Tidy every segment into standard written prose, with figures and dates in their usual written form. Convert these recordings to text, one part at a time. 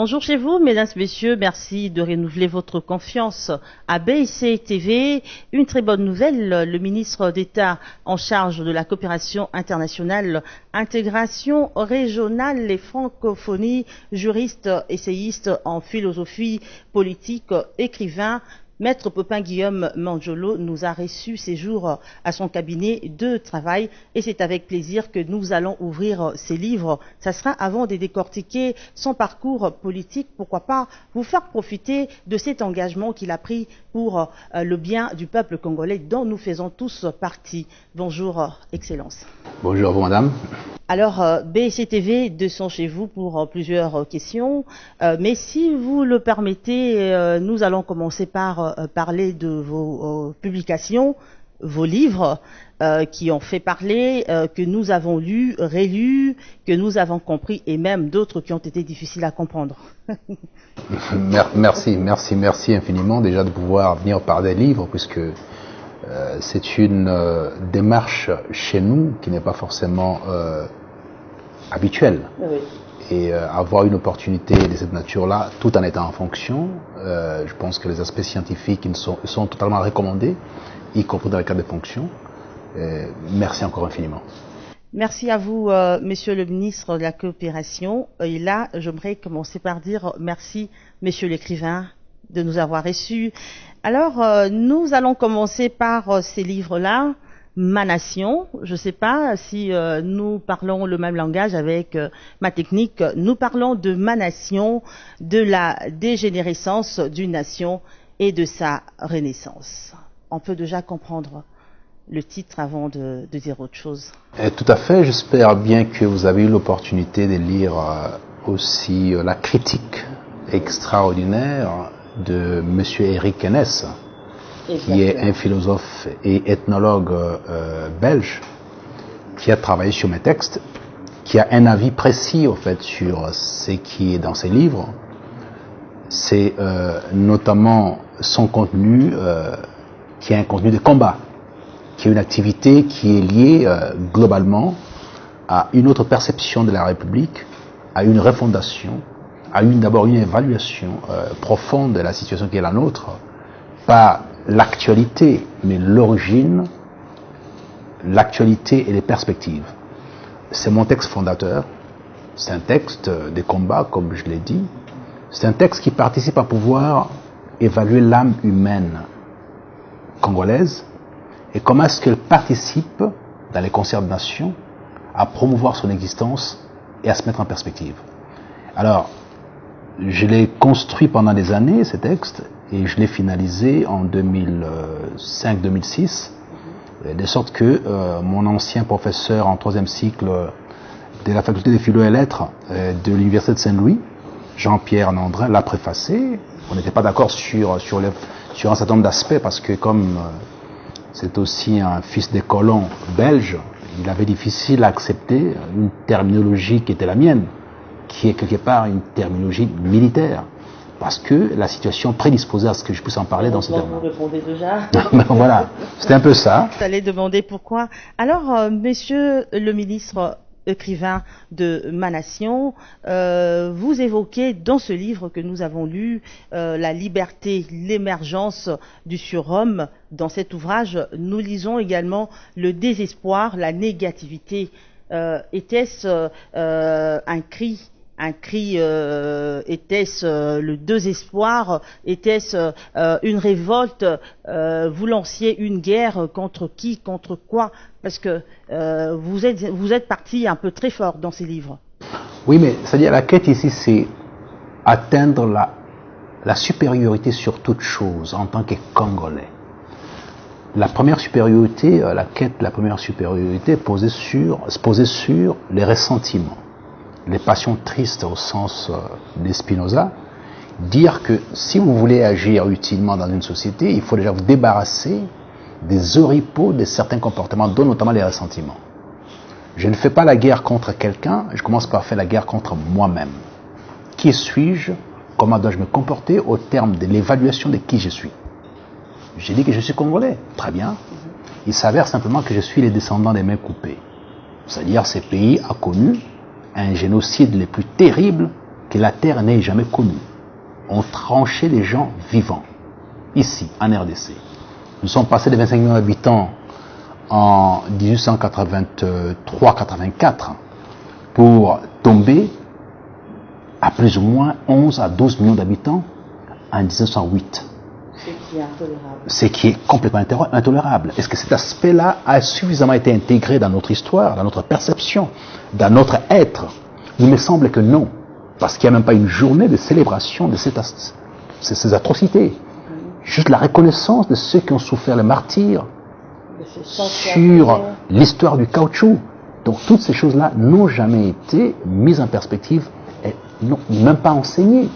Bonjour chez vous, mesdames, messieurs, merci de renouveler votre confiance à BIC TV. Une très bonne nouvelle, le ministre d'État en charge de la coopération internationale, intégration régionale et francophonie, juriste, essayiste en philosophie politique, écrivain, Maître Popin Guillaume Manjolo nous a reçus ces jours à son cabinet de travail et c'est avec plaisir que nous allons ouvrir ses livres. Ça sera avant de décortiquer son parcours politique, pourquoi pas vous faire profiter de cet engagement qu'il a pris pour le bien du peuple congolais dont nous faisons tous partie. Bonjour, Excellence. Bonjour, madame. Alors, BCTV descend chez vous pour plusieurs questions, mais si vous le permettez, nous allons commencer par parler de vos publications, vos livres qui ont fait parler, que nous avons lus, relus, que nous avons compris et même d'autres qui ont été difficiles à comprendre. Merci infiniment déjà de pouvoir venir parler des livres puisque c'est une démarche chez nous qui n'est pas forcément habituelle. Oui. Et avoir une opportunité de cette nature-là, tout en étant en fonction, je pense que les aspects scientifiques sont totalement recommandés, y compris dans le cadre des fonctions. Merci encore infiniment. Merci à vous, Monsieur le ministre de la Coopération. Et là, j'aimerais commencer par dire merci, Monsieur l'écrivain, de nous avoir reçus. Alors, nous allons commencer par ces livres-là. Ma Nation, je ne sais pas si nous parlons le même langage avec ma technique. Nous parlons de Ma Nation, de la dégénérescence d'une nation et de sa renaissance. On peut déjà comprendre le titre avant de dire autre chose. Tout à fait, j'espère bien que vous avez eu l'opportunité de lire aussi la critique extraordinaire de M. Eric Hennes, qui est un philosophe et ethnologue belge, qui a travaillé sur mes textes, qui a un avis précis au fait sur ce qui est dans ses livres. C'est notamment son contenu, qui est un contenu de combat, qui est une activité qui est liée globalement à une autre perception de la République, à une refondation, à d'abord une évaluation profonde de la situation qui est la nôtre, pas l'actualité, mais l'origine, l'actualité et les perspectives. C'est mon texte fondateur, c'est un texte de combat, comme je l'ai dit, c'est un texte qui participe à pouvoir évaluer l'âme humaine congolaise et comment est-ce qu'elle participe, dans les concerts de nations, à promouvoir son existence et à se mettre en perspective. Alors, je l'ai construit pendant des années, ce texte, et je l'ai finalisé en 2005-2006, de sorte que mon ancien professeur en troisième cycle de la faculté des philo et lettres de l'université de Saint-Louis, Jean-Pierre Nandrin, l'a préfacé. On n'était pas d'accord sur un certain nombre d'aspects, parce que comme c'est aussi un fils des colons belges, il avait difficile à accepter une terminologie qui était la mienne, qui est quelque part une terminologie militaire. Parce que la situation prédisposait à ce que je puisse en parler dans ce terme. Vous répondez déjà. Voilà, c'était un peu ça. Vous allez demander pourquoi. Alors, monsieur le ministre écrivain de Ma Nation, vous évoquez dans ce livre que nous avons lu la liberté, l'émergence du surhomme. Dans cet ouvrage, nous lisons également le désespoir, la négativité. Était-ce un cri? Un cri, était-ce le désespoir? Était-ce une révolte? Vous lanciez une guerre contre qui? Contre quoi? Parce que vous êtes parti un peu très fort dans ces livres. Oui, mais c'est-à-dire la quête ici, c'est atteindre la supériorité sur toute chose en tant que Congolais. La première supériorité, la première supériorité posée sur les ressentiments, les passions tristes au sens de Spinoza, dire que si vous voulez agir utilement dans une société, il faut déjà vous débarrasser des oripeaux de certains comportements, dont notamment les ressentiments. Je ne fais pas la guerre contre quelqu'un, je commence par faire la guerre contre moi-même. Qui suis-je? Comment dois-je me comporter au terme de l'évaluation de qui je suis? J'ai dit que je suis congolais, très bien. Il s'avère simplement que je suis les descendants des mains coupées. C'est-à-dire ces pays a connu un génocide les plus terribles que la terre n'ait jamais connu. On tranchait les gens vivants, ici, en RDC. Nous sommes passés de 25 millions d'habitants en 1883-84 pour tomber à plus ou moins 11 à 12 millions d'habitants en 1908. Ce qui est complètement intolérable. Est-ce que cet aspect-là a suffisamment été intégré dans notre histoire, dans notre perception, dans notre être? Il me semble que non. Parce qu'il n'y a même pas une journée de célébration de ces atrocités. Juste la reconnaissance de ceux qui ont souffert le martyre sur l'histoire du caoutchouc. Donc toutes ces choses-là n'ont jamais été mises en perspective et n'ont même pas enseignées.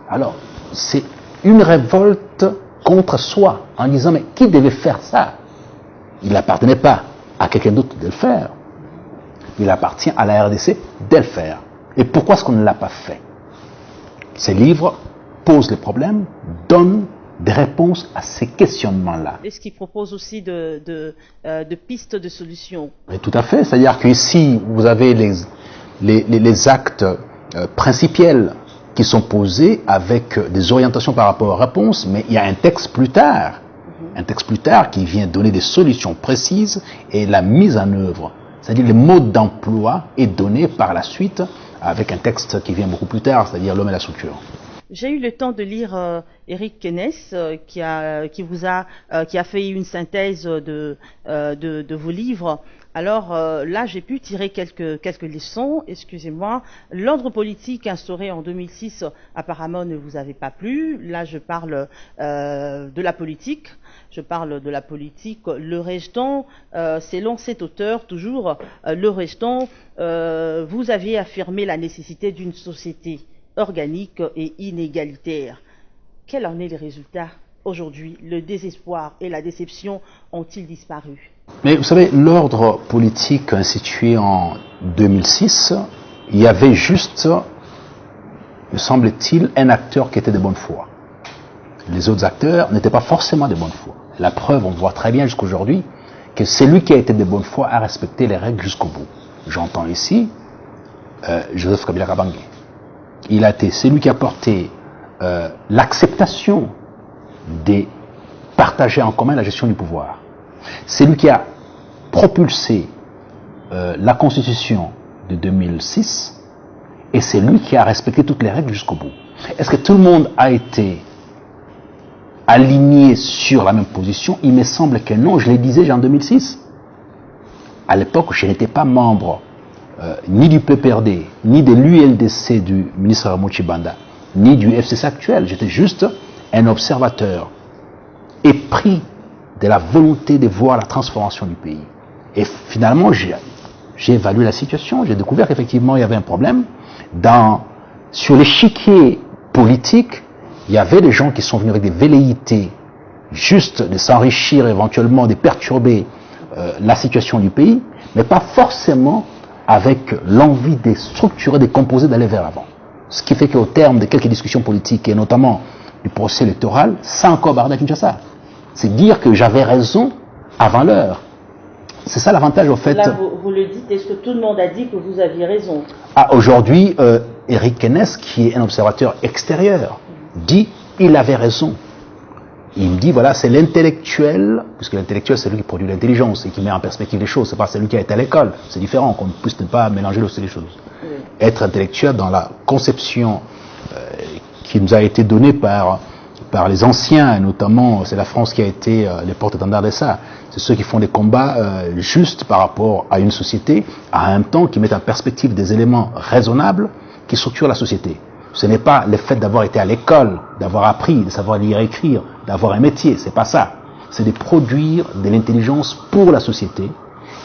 Alors, c'est une révolte contre soi, en disant, mais qui devait faire ça? Il n'appartenait pas à quelqu'un d'autre de le faire. Il appartient à la RDC de le faire. Et pourquoi est-ce qu'on ne l'a pas fait? Ces livres posent les problèmes, donnent des réponses à ces questionnements-là. Est-ce qu'il propose aussi de pistes de solutions? Et tout à fait. C'est-à-dire qu'ici, vous avez les actes principiels qui sont posés avec des orientations par rapport aux réponses, mais il y a un texte plus tard, qui vient donner des solutions précises et la mise en œuvre. C'est-à-dire le mode d'emploi est donné par la suite avec un texte qui vient beaucoup plus tard, c'est-à-dire l'homme et la structure. J'ai eu le temps de lire Eric Kenès, qui a fait une synthèse de vos livres. Alors là, j'ai pu tirer quelques leçons. Excusez-moi. L'ordre politique instauré en 2006, apparemment, ne vous avait pas plu. Là, je parle de la politique. Le restant, selon cet auteur, toujours, le restant, vous aviez affirmé la nécessité d'une société organique et inégalitaire. Quels en est les résultats aujourd'hui? Le désespoir et la déception ont-ils disparu? Mais vous savez, l'ordre politique institué en 2006, il y avait juste, me semble-t-il, un acteur qui était de bonne foi. Les autres acteurs n'étaient pas forcément de bonne foi. La preuve, on voit très bien jusqu'aujourd'hui que celui qui a été de bonne foi a respecté les règles jusqu'au bout. J'entends ici Joseph Kabila Kabange. Il a été celui qui a porté l'acceptation de partager en commun la gestion du pouvoir. C'est lui qui a propulsé la Constitution de 2006 et c'est lui qui a respecté toutes les règles jusqu'au bout. Est-ce que tout le monde a été aligné sur la même position? Il me semble que non, je l'ai dit déjà en 2006. À l'époque, je n'étais pas membre ni du PPRD, ni de l'ULDC du ministre Ramochi Banda, ni du FCC actuel. J'étais juste un observateur épris de la volonté de voir la transformation du pays. Et finalement, j'ai évalué la situation, j'ai découvert qu'effectivement, il y avait un problème. Sur l'échiquier politique, il y avait des gens qui sont venus avec des velléités juste de s'enrichir, éventuellement de perturber la situation du pays, mais pas forcément avec l'envie de structurer, de composer, d'aller vers l'avant. Ce qui fait qu'au terme de quelques discussions politiques, et notamment du procès électoral, ça a encore bardé à Kinshasa. C'est dire que j'avais raison avant l'heure. C'est ça l'avantage, au fait. Là, vous le dites, est-ce que tout le monde a dit que vous aviez raison? Aujourd'hui, Eric Kenès, qui est un observateur extérieur, dit il avait raison. Il me dit, voilà, c'est l'intellectuel, puisque l'intellectuel, c'est lui qui produit l'intelligence et qui met en perspective les choses. C'est pas celui qui a été à l'école. C'est différent, qu'on ne puisse pas mélanger les choses. Oui. Être intellectuel dans la conception qui nous a été donnée par les anciens, et notamment, c'est la France qui a été les porte-étendards de ça. C'est ceux qui font des combats justes par rapport à une société, à un temps qui mettent en perspective des éléments raisonnables qui structurent la société. Ce n'est pas le fait d'avoir été à l'école, d'avoir appris, de savoir lire et écrire, d'avoir un métier, c'est pas ça. C'est de produire de l'intelligence pour la société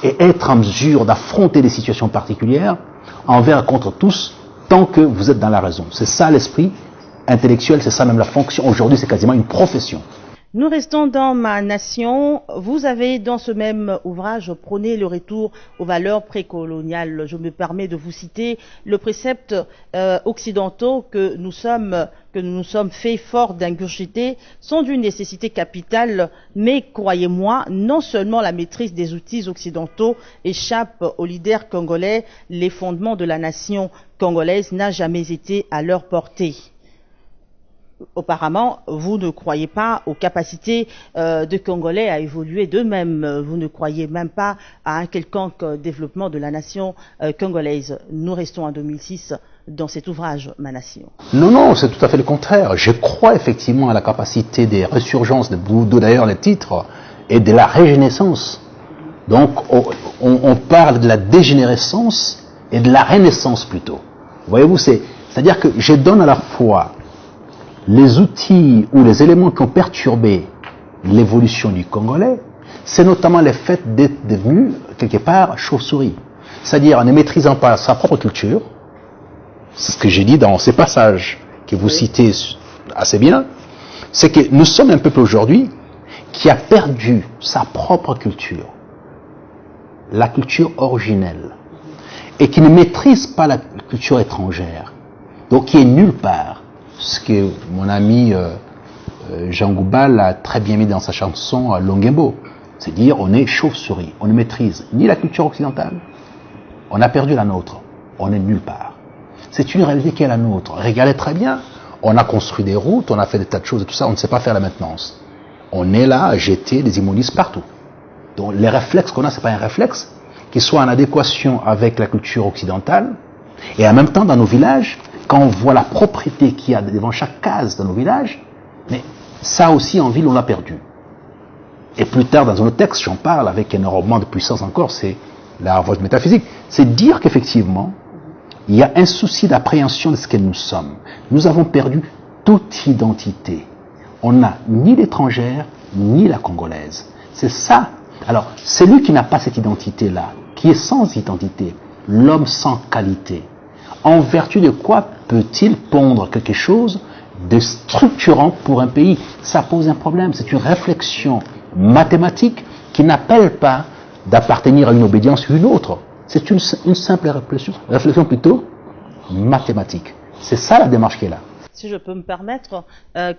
et être en mesure d'affronter des situations particulières envers et contre tous tant que vous êtes dans la raison. C'est ça l'esprit intellectuel, c'est ça même la fonction. Aujourd'hui, c'est quasiment une profession. Nous restons dans Ma Nation. Vous avez dans ce même ouvrage prôné le retour aux valeurs précoloniales. Je me permets de vous citer le précepte occidentaux que nous nous sommes fait fort d'ingurgiter sont d'une nécessité capitale, mais croyez-moi, non seulement la maîtrise des outils occidentaux échappe aux leaders congolais, les fondements de la nation congolaise n'a jamais été à leur portée. Apparemment, vous ne croyez pas aux capacités des Congolais à évoluer d'eux-mêmes. Vous ne croyez même pas à un quelconque développement de la nation congolaise. Nous restons en 2006 dans cet ouvrage, Ma Nation. Non, non, c'est tout à fait le contraire. Je crois effectivement à la capacité des résurgences, d'où d'ailleurs les titres, et de la régénérescence. Donc, on parle de la dégénérescence et de la renaissance plutôt. Voyez-vous, c'est-à-dire que je donne à la fois les outils ou les éléments qui ont perturbé l'évolution du Congolais, c'est notamment le fait d'être devenu, quelque part, chauve-souris. C'est-à-dire en ne maîtrisant pas sa propre culture, c'est ce que j'ai dit dans ces passages que vous citez assez bien, c'est que nous sommes un peuple aujourd'hui qui a perdu sa propre culture, la culture originelle, et qui ne maîtrise pas la culture étrangère, donc qui est nulle part. Ce que mon ami Jean Goubal a très bien mis dans sa chanson Longembo. C'est dire on est chauve-souris, on ne maîtrise ni la culture occidentale, on a perdu la nôtre, on est nulle part. C'est une réalité qui est la nôtre. Regardez très bien, on a construit des routes, on a fait des tas de choses et tout ça, on ne sait pas faire la maintenance. On est là à jeter des immondices partout. Donc les réflexes qu'on a, ce n'est pas un réflexe qui soit en adéquation avec la culture occidentale, et en même temps dans nos villages, quand on voit la propriété qu'il y a devant chaque case dans nos villages, mais ça aussi en ville on l'a perdu. Et plus tard dans un autre texte, j'en parle avec énormément de puissance encore, c'est la révolte métaphysique. C'est dire qu'effectivement, il y a un souci d'appréhension de ce que nous sommes. Nous avons perdu toute identité. On n'a ni l'étrangère, ni la congolaise. C'est ça. Alors, celui qui n'a pas cette identité-là, qui est sans identité, l'homme sans qualité, en vertu de quoi peut-il pondre quelque chose de structurant pour un pays? Ça pose un problème. C'est une réflexion mathématique qui n'appelle pas d'appartenir à une obédience ou une autre. C'est une simple réflexion plutôt mathématique. C'est ça la démarche qui est là. Si je peux me permettre,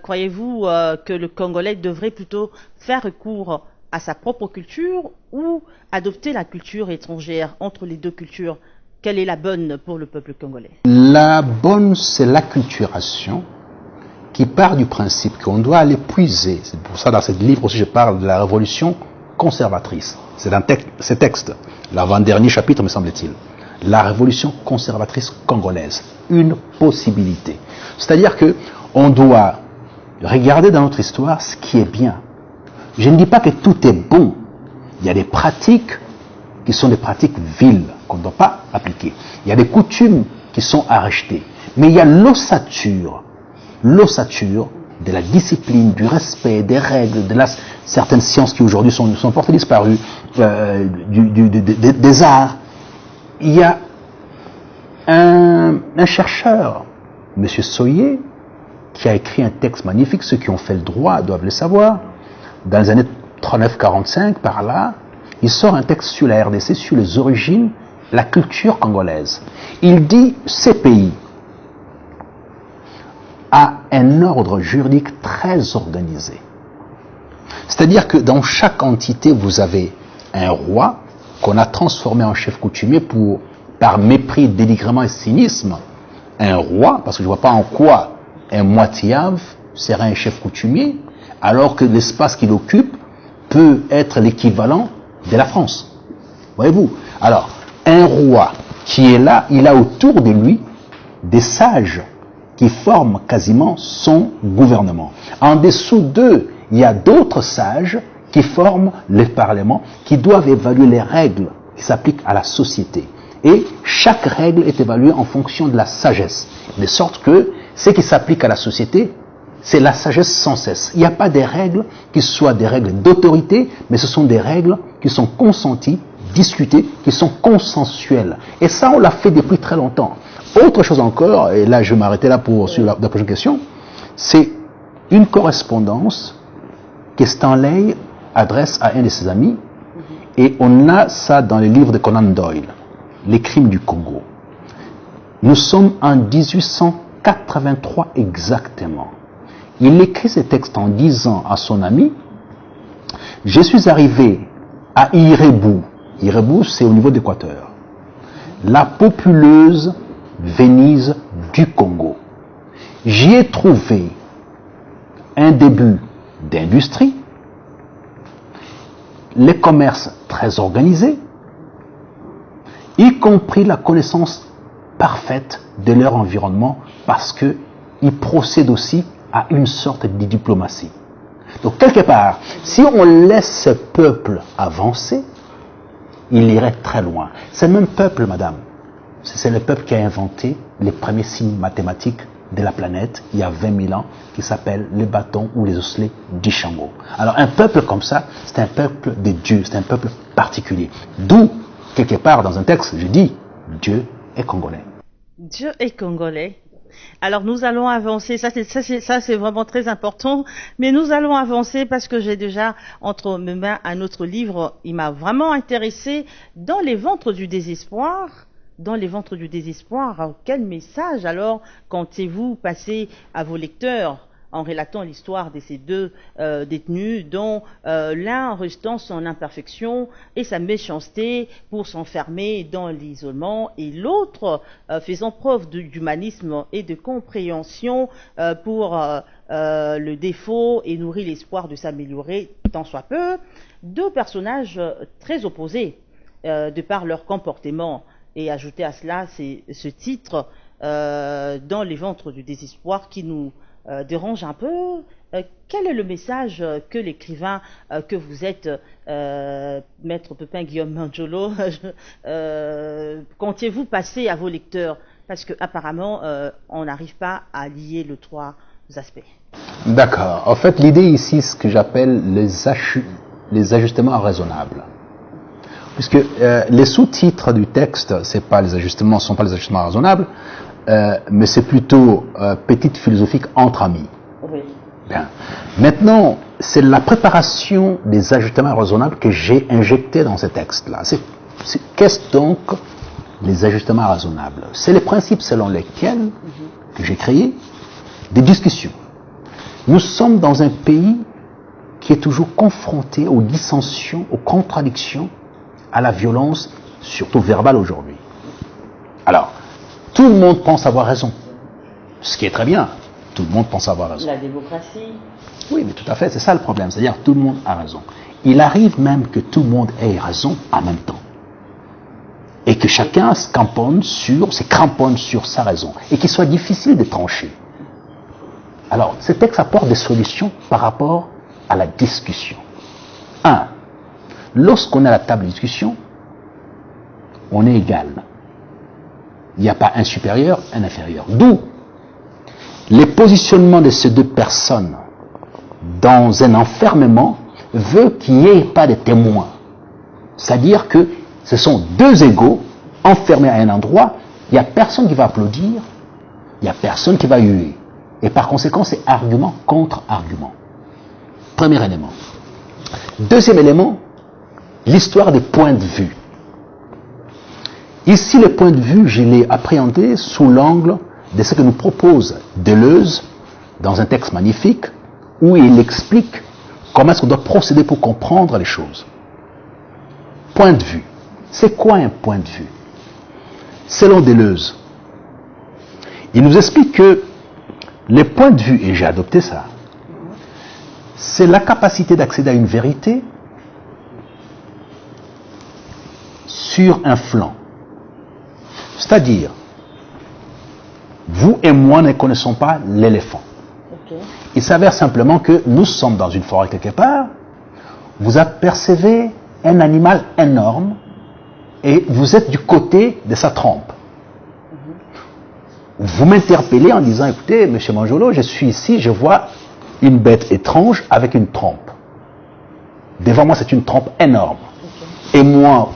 croyez-vous que le Congolais devrait plutôt faire recours à sa propre culture ou adopter la culture étrangère entre les deux cultures? Quelle est la bonne pour le peuple congolais? La bonne, c'est l'acculturation qui part du principe qu'on doit aller puiser. C'est pour ça, dans ce livre aussi, je parle de la révolution conservatrice. C'est dans ce texte, l'avant-dernier chapitre, me semble-t-il. La révolution conservatrice congolaise. Une possibilité. C'est-à-dire qu'on doit regarder dans notre histoire ce qui est bien. Je ne dis pas que tout est bon. Il y a des pratiques qui sont des pratiques viles, qu'on ne doit pas appliquer. Il y a des coutumes qui sont à rejeter. Mais il y a l'ossature de la discipline, du respect, des règles, de certaines sciences qui aujourd'hui sont portées disparues, des arts. Il y a un chercheur, M. Soyer, qui a écrit un texte magnifique, ceux qui ont fait le droit doivent le savoir, dans les années 39-45, par là, il sort un texte sur la RDC, sur les origines, la culture congolaise. Il dit, ces pays a un ordre juridique très organisé. C'est-à-dire que dans chaque entité, vous avez un roi qu'on a transformé en chef coutumier par mépris, dénigrement et cynisme. Un roi, parce que je ne vois pas en quoi un moitiave serait un chef coutumier, alors que l'espace qu'il occupe peut être l'équivalent de la France. Voyez-vous? Alors, un roi qui est là, il a autour de lui des sages qui forment quasiment son gouvernement. En dessous d'eux, il y a d'autres sages qui forment le Parlement, qui doivent évaluer les règles qui s'appliquent à la société. Et chaque règle est évaluée en fonction de la sagesse. De sorte que ce qui s'applique à la société, c'est la sagesse sans cesse. Il n'y a pas des règles qui soient des règles d'autorité, mais ce sont des règles qui sont consenties, discutées, qui sont consensuelles. Et ça, on l'a fait depuis très longtemps. Autre chose encore, et là je vais m'arrêter là sur la prochaine question, c'est une correspondance que Stanley adresse à un de ses amis, et on a ça dans les livres de Conan Doyle, Les crimes du Congo. Nous sommes en 1883 exactement. Il écrit ce texte en disant à son ami, « Je suis arrivé à Irebu. » Irebu, c'est au niveau d'Équateur. La populeuse Venise du Congo. J'y ai trouvé un début d'industrie, les commerces très organisés, y compris la connaissance parfaite de leur environnement, parce qu'ils procèdent aussi à une sorte de diplomatie. Donc quelque part, si on laisse ce peuple avancer, il irait très loin. C'est le même peuple, madame. C'est le peuple qui a inventé les premiers signes mathématiques de la planète, il y a 20 000 ans, qui s'appelle le bâton ou les osselets d'Ishango. Alors un peuple comme ça, c'est un peuple de Dieu, c'est un peuple particulier. D'où, quelque part dans un texte, je dis, Dieu est congolais. Dieu est congolais. Alors nous allons avancer, ça c'est vraiment très important, mais nous allons avancer parce que j'ai déjà entre mes mains un autre livre, il m'a vraiment intéressé, Dans les ventres du désespoir. Dans les ventres du désespoir, quel message alors comptez-vous passer à vos lecteurs en relatant l'histoire de ces deux détenus dont l'un restant son imperfection et sa méchanceté pour s'enfermer dans l'isolement et l'autre faisant preuve d'humanisme et de compréhension pour le défaut et nourrir l'espoir de s'améliorer tant soit peu. Deux personnages très opposés de par leur comportement. Et ajouter à cela, c'est ce titre Dans les ventres du désespoir qui nous dérange un peu. Quel est le message que l'écrivain que vous êtes, Maître Pepin Guillaume Manjolo, comptiez-vous passer à vos lecteurs? Parce qu'apparemment, on n'arrive pas à lier les trois aspects. D'accord. En fait, l'idée ici, ce que j'appelle les ajustements raisonnables. Puisque les sous-titres du texte, ne sont pas les ajustements raisonnables, mais c'est plutôt petite philosophique entre amis. Oui. Bien. Maintenant, c'est la préparation des ajustements raisonnables que j'ai injecté dans ce texte-là. Qu'est-ce donc les ajustements raisonnables? C'est les principes selon lesquels que j'ai créé des discussions. Nous sommes dans un pays qui est toujours confronté aux dissensions, aux contradictions, à la violence, surtout verbale aujourd'hui. Alors, tout le monde pense avoir raison. Ce qui est très bien. Tout le monde pense avoir raison. La démocratie. Oui, mais tout à fait, c'est ça le problème. C'est-à-dire tout le monde a raison. Il arrive même que tout le monde ait raison en même temps. Et que chacun se cramponne sur sa raison. Et qu'il soit difficile de trancher. Alors, ce texte apporte des solutions par rapport à la discussion. 1. Lorsqu'on est à la table de discussion, on est égal. Il n'y a pas un supérieur, un inférieur. D'où les positionnements de ces deux personnes dans un enfermement veut qu'il n'y ait pas de témoins. C'est-à-dire que ce sont deux égaux enfermés à un endroit, il n'y a personne qui va applaudir, il n'y a personne qui va huer. Et par conséquent, c'est argument contre argument. Premier élément. Deuxième élément, l'histoire des points de vue. Ici, le point de vue, je l'ai appréhendé sous l'angle de ce que nous propose Deleuze dans un texte magnifique où il explique comment est-ce qu'on doit procéder pour comprendre les choses. Point de vue. C'est quoi un point de vue? Selon Deleuze, il nous explique que les points de vue, et j'ai adopté ça, c'est la capacité d'accéder à une vérité sur un flanc. C'est-à-dire, vous et moi ne connaissons pas l'éléphant. Okay. Il s'avère simplement que nous sommes dans une forêt quelque part, vous apercevez un animal énorme et vous êtes du côté de sa trempe. Vous m'interpellez en disant, écoutez, monsieur Manjolo, je suis ici, je vois une bête étrange avec une trempe. Devant moi, c'est une trempe énorme. Okay. Et moi,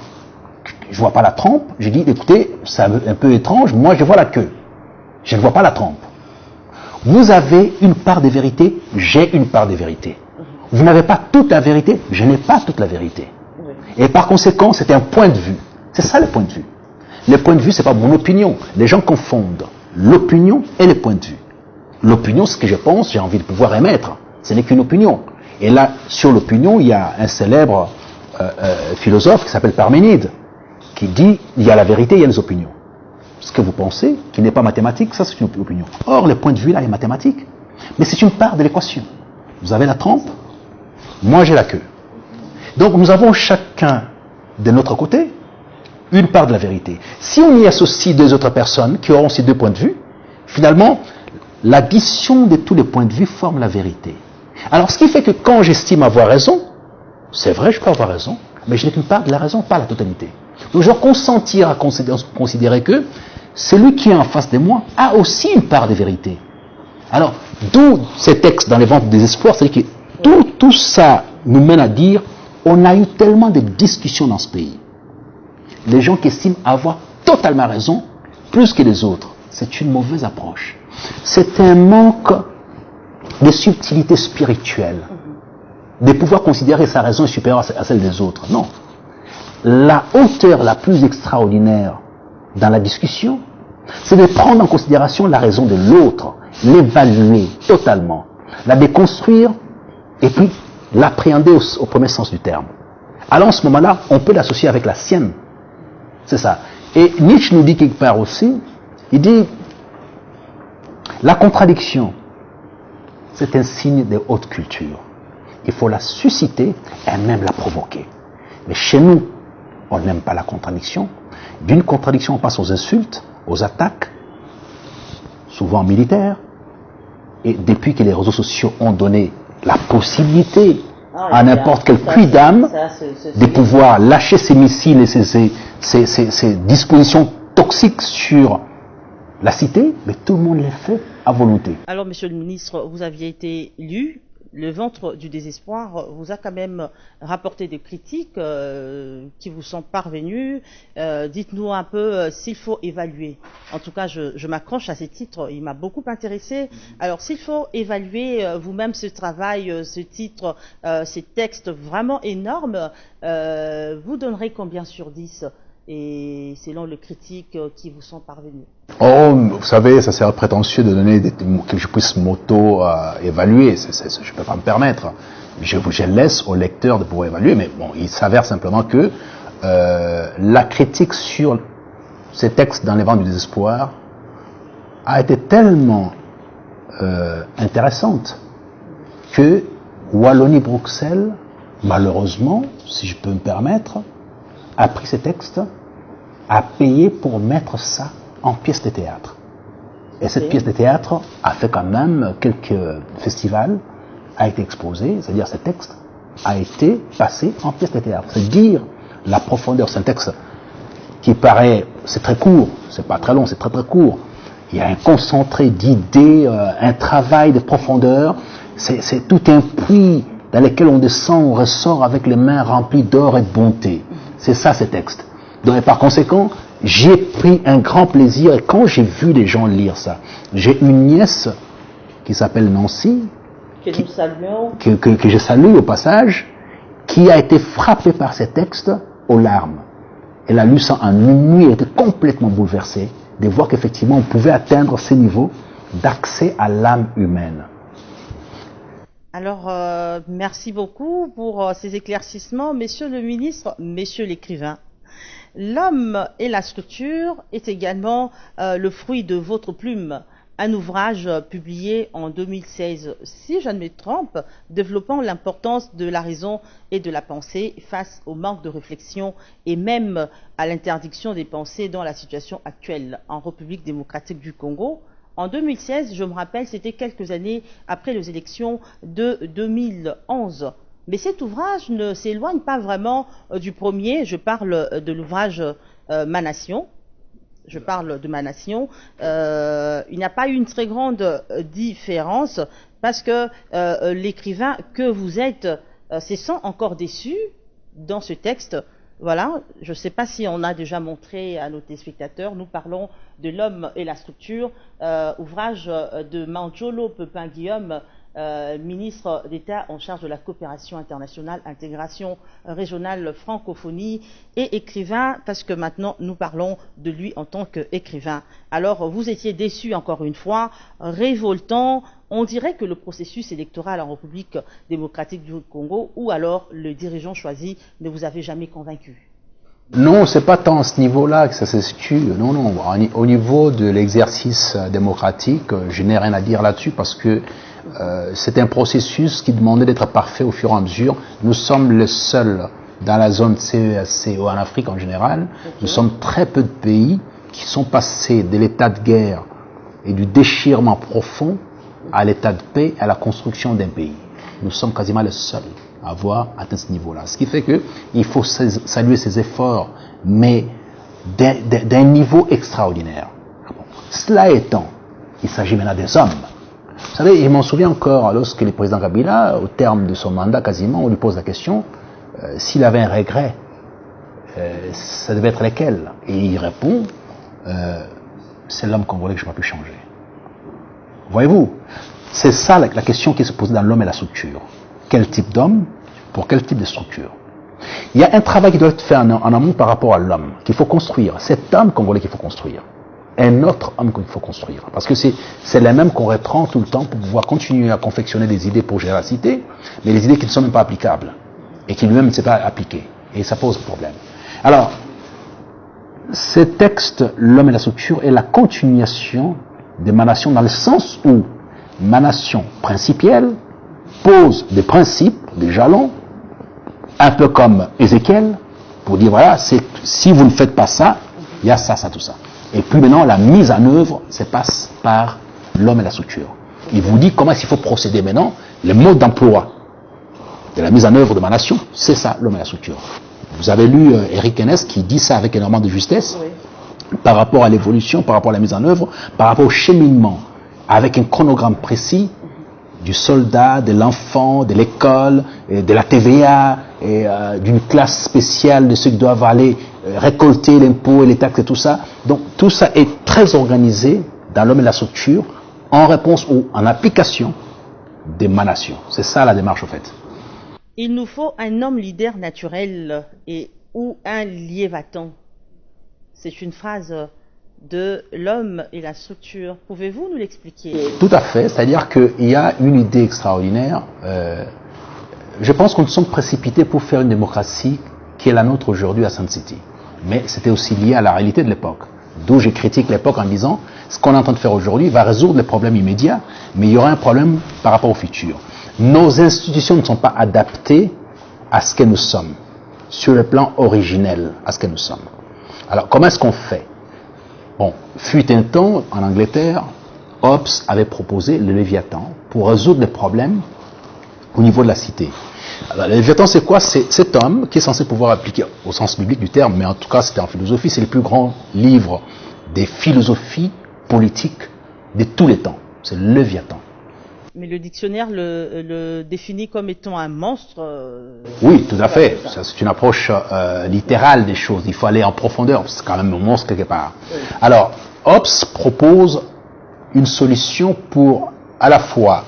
je ne vois pas la trempe, je dis, écoutez, c'est un peu étrange, moi je vois la queue. Je ne vois pas la trempe. Vous avez une part de vérité, j'ai une part de vérité. Vous n'avez pas toute la vérité, je n'ai pas toute la vérité. Oui. Et par conséquent, c'est un point de vue. C'est ça le point de vue. Le point de vue, c'est pas mon opinion. Les gens confondent l'opinion et le point de vue. L'opinion, c'est ce que je pense, j'ai envie de pouvoir émettre. Ce n'est qu'une opinion. Et là, sur l'opinion, il y a un célèbre philosophe qui s'appelle Parménide, qui dit, il y a la vérité, il y a les opinions. Ce que vous pensez, qui n'est pas mathématique, ça c'est une opinion. Or, le point de vue là est mathématique. Mais c'est une part de l'équation. Vous avez la trempe, moi j'ai la queue. Donc nous avons chacun de notre côté une part de la vérité. Si on y associe deux autres personnes qui auront ces deux points de vue, finalement, l'addition de tous les points de vue forme la vérité. Alors ce qui fait que quand j'estime avoir raison, c'est vrai, je peux avoir raison, mais je n'ai qu'une part de la raison, pas la totalité. Donc je dois consentir à considérer que celui qui est en face de moi a aussi une part de vérité. Alors, d'où ces textes dans les vents du désespoir, c'est-à-dire que tout ça nous mène à dire, on a eu tellement de discussions dans ce pays. Les gens qui estiment avoir totalement raison, plus que les autres, c'est une mauvaise approche. C'est un manque de subtilité spirituelle, de pouvoir considérer sa raison est supérieure à celle des autres. Non. La hauteur la plus extraordinaire dans la discussion, c'est de prendre en considération la raison de l'autre, l'évaluer totalement, la déconstruire et puis l'appréhender au premier sens du terme. Alors en ce moment-là, on peut l'associer avec la sienne. C'est ça. Et Nietzsche nous dit quelque part aussi, il dit, la contradiction, c'est un signe de haute culture. Il faut la susciter et même la provoquer. Mais chez nous, on n'aime pas la contradiction. D'une contradiction, on passe aux insultes, aux attaques, souvent militaires. Et depuis que les réseaux sociaux ont donné la possibilité à n'importe quel quidam de pouvoir lâcher ses missiles et ses dispositions toxiques sur la cité, mais tout le monde les fait à volonté. Alors, monsieur le ministre, vous aviez été élu. Le ventre du désespoir vous a quand même rapporté des critiques qui vous sont parvenues. Dites-nous un peu s'il faut évaluer. En tout cas, je m'accroche à ces titres, il m'a beaucoup intéressé. Alors, s'il faut évaluer vous-même ce travail, ce titre, ces textes vraiment énormes, vous donnerez combien sur 10 et selon les critiques qui vous sont parvenues? Oh, vous savez, ça serait prétentieux de donner que je puisse m'auto-évaluer. Je ne peux pas me permettre. Je laisse au lecteur de pouvoir évaluer, mais bon, il s'avère simplement que la critique sur ces textes dans les vents du désespoir a été tellement intéressante que Wallonie-Bruxelles, malheureusement, si je peux me permettre, a pris ces textes, a payé pour mettre ça en pièce de théâtre. Et cette pièce de théâtre a fait quand même quelques festivals, a été exposée, c'est-à-dire ce texte a été passé en pièce de théâtre. C'est dire la profondeur, c'est un texte qui paraît, c'est très court, c'est pas très long, c'est très très court. Il y a un concentré d'idées, un travail de profondeur, c'est tout un puits dans lequel on descend, on ressort avec les mains remplies d'or et de bonté. C'est ça, ces textes. Donc, et par conséquent, j'ai pris un grand plaisir, et quand j'ai vu les gens lire ça, j'ai une nièce qui s'appelle Nancy, que je salue au passage, qui a été frappée par ces textes aux larmes. Elle a lu ça en une nuit, elle était complètement bouleversée de voir qu'effectivement on pouvait atteindre ces niveaux d'accès à l'âme humaine. Alors, merci beaucoup pour ces éclaircissements, messieurs le ministre, messieurs l'écrivain. L'homme et la structure est également le fruit de votre plume, un ouvrage publié en 2016, si je ne me trompe, développant l'importance de la raison et de la pensée face au manque de réflexion et même à l'interdiction des pensées dans la situation actuelle en République démocratique du Congo. En 2016, je me rappelle, c'était quelques années après les élections de 2011. Mais cet ouvrage ne s'éloigne pas vraiment du premier. Je parle de l'ouvrage Ma Nation. Je parle de Ma Nation. Il n'y a pas eu une très grande différence parce que l'écrivain que vous êtes se sent encore déçu dans ce texte. Voilà, je ne sais pas si on a déjà montré à nos téléspectateurs, nous parlons de l'homme et la structure, ouvrage de Manjolo Pepin Guillaume, ministre d'État en charge de la coopération internationale, intégration régionale, francophonie et écrivain, parce que maintenant nous parlons de lui en tant qu'écrivain. Alors vous étiez déçu encore une fois, révoltant. On dirait que le processus électoral en République démocratique du Congo ou alors le dirigeant choisi ne vous avait jamais convaincu. Non, c'est pas tant à ce niveau-là que ça se situe. Non, non. Au niveau de l'exercice démocratique, je n'ai rien à dire là-dessus parce que c'est un processus qui demandait d'être parfait au fur et à mesure. Nous sommes les seuls dans la zone CEAC ou en Afrique en général. Nous sommes très peu de pays qui sont passés de l'état de guerre et du déchirement profond à l'état de paix, à la construction d'un pays. Nous sommes quasiment les seuls à avoir atteint ce niveau-là. Ce qui fait qu'il faut saluer ces efforts, mais d'un niveau extraordinaire. Cela étant, il s'agit maintenant des hommes. Vous savez, je m'en souviens encore lorsque le président Kabila, au terme de son mandat quasiment, on lui pose la question s'il avait un regret, ça devait être lequel? Et il répond c'est l'homme congolais que je n'ai pas pu changer. Voyez-vous, c'est ça la question qui se pose dans l'homme et la structure. Quel type d'homme pour quel type de structure? Il y a un travail qui doit être fait en amont par rapport à l'homme, qu'il faut construire. Cet homme congolais qu'il faut construire. Un autre homme qu'il faut construire. Parce que c'est les mêmes qu'on reprend tout le temps pour pouvoir continuer à confectionner des idées pour gérer la cité, mais des idées qui ne sont même pas applicables. Et qui lui-même ne s'est pas appliqué. Et ça pose problème. Alors, ce texte, l'homme et la structure, est la continuation de ma nation dans le sens où ma nation principielle pose des principes, des jalons, un peu comme Ézéchiel, pour dire voilà, si vous ne faites pas ça, il y a ça, ça, tout ça. Et puis maintenant, la mise en œuvre se passe par l'homme et la structure. Il vous dit comment il faut procéder maintenant, le mode d'emploi de la mise en œuvre de ma nation, c'est ça, l'homme et la structure. Vous avez lu Eric Enes qui dit ça avec énormément de justesse, oui, par rapport à l'évolution, par rapport à la mise en œuvre, par rapport au cheminement, avec un chronogramme précis du soldat, de l'enfant, de l'école, de la TVA, et d'une classe spéciale de ceux qui doivent aller récolter l'impôt et les taxes et tout ça. Donc tout ça est très organisé dans l'homme et la structure en réponse ou en application de ma nation. C'est ça la démarche au fait. Il nous faut un homme leader naturel et ou un liévatan. C'est une phrase de l'homme et la structure. Pouvez-vous nous l'expliquer? Tout à fait, c'est-à-dire qu'il y a une idée extraordinaire. Je pense qu'on nous sommes précipités pour faire une démocratie qui est la nôtre aujourd'hui à Sun City. Mais c'était aussi lié à la réalité de l'époque. D'où je critique l'époque en disant ce qu'on est en train de faire aujourd'hui va résoudre les problèmes immédiats, mais il y aura un problème par rapport au futur. Nos institutions ne sont pas adaptées à ce que nous sommes, sur le plan originel à ce que nous sommes. Alors, comment est-ce qu'on fait? Bon, fut un temps, en Angleterre, Hobbes avait proposé le Léviathan pour résoudre les problèmes au niveau de la cité. Alors, le Léviathan, c'est quoi? C'est cet homme qui est censé pouvoir appliquer, au sens biblique du terme, mais en tout cas, c'était en philosophie, c'est le plus grand livre des philosophies politiques de tous les temps. C'est le Léviathan. Mais le dictionnaire le définit comme étant un monstre. Oui, tout à fait. C'est une approche littérale des choses. Il faut aller en profondeur. C'est quand même un monstre quelque part. Oui. Alors, Hobbes propose une solution pour à la fois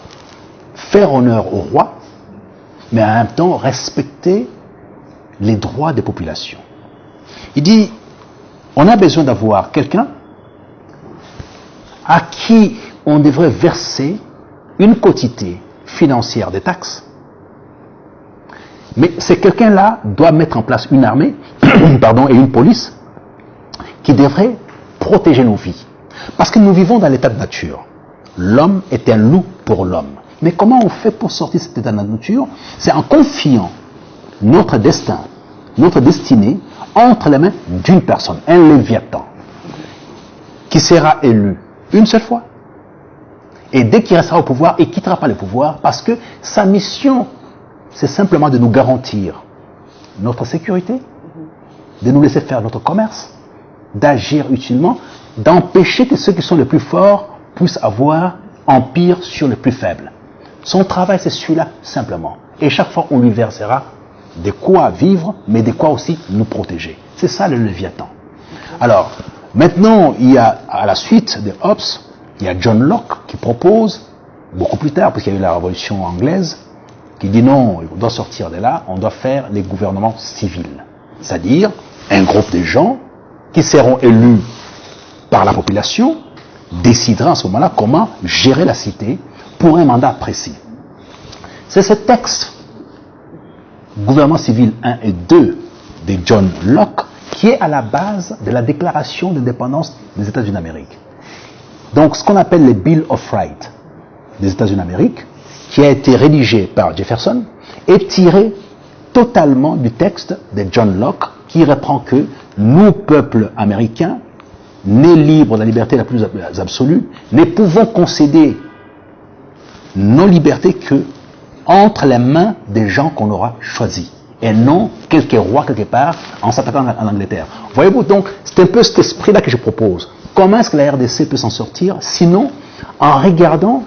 faire honneur au roi, mais en même temps respecter les droits des populations. Il dit, on a besoin d'avoir quelqu'un à qui on devrait verser une quotité financière des taxes, mais ces quelqu'un-là doit mettre en place une armée et une police qui devrait protéger nos vies. Parce que nous vivons dans l'état de nature. L'homme est un loup pour l'homme. Mais comment on fait pour sortir de cet état de nature? C'est en confiant notre destin, notre destinée, entre les mains d'une personne, un Léviathan, qui sera élu une seule fois. Et dès qu'il restera au pouvoir, il ne quittera pas le pouvoir parce que sa mission, c'est simplement de nous garantir notre sécurité, de nous laisser faire notre commerce, d'agir utilement, d'empêcher que ceux qui sont les plus forts puissent avoir empire sur les plus faibles. Son travail, c'est celui-là, simplement. Et chaque fois, on lui versera de quoi vivre, mais de quoi aussi nous protéger. C'est ça le Léviathan. Alors, maintenant, il y a, à la suite de Hobbes, il y a John Locke qui propose beaucoup plus tard, parce qu'il y a eu la révolution anglaise, qui dit non, on doit sortir de là, on doit faire les gouvernements civils. C'est-à-dire un groupe de gens qui seront élus par la population, décidera à ce moment-là comment gérer la cité pour un mandat précis. C'est ce texte, gouvernement civil 1 et 2 de John Locke, qui est à la base de la déclaration d'indépendance des États-Unis d'Amérique. Donc ce qu'on appelle le Bill of Rights des États-Unis d'Amérique, qui a été rédigé par Jefferson, est tiré totalement du texte de John Locke, qui reprend que nous, peuple américain, nés libres de la liberté la plus absolue, ne pouvons concéder nos libertés que entre les mains des gens qu'on aura choisis, et non quelques rois quelque part en s'attaquant en Angleterre. Voyez-vous, donc, c'est un peu cet esprit-là que je propose. Comment est-ce que la RDC peut s'en sortir, sinon en regardant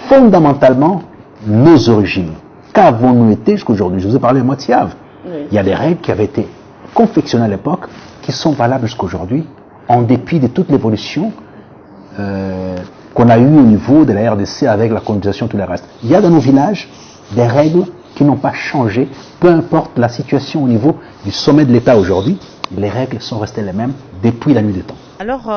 fondamentalement nos origines. Qu'avons-nous été jusqu'à aujourd'hui? Je vous ai parlé de Moitiave. Oui. Il y a des règles qui avaient été confectionnées à l'époque qui sont valables jusqu'à aujourd'hui, en dépit de toute l'évolution qu'on a eue au niveau de la RDC avec la colonisation et tout le reste. Il y a dans nos villages des règles qui n'ont pas changé, peu importe la situation au niveau du sommet de l'État aujourd'hui, les règles sont restées les mêmes depuis la nuit des temps. Alors,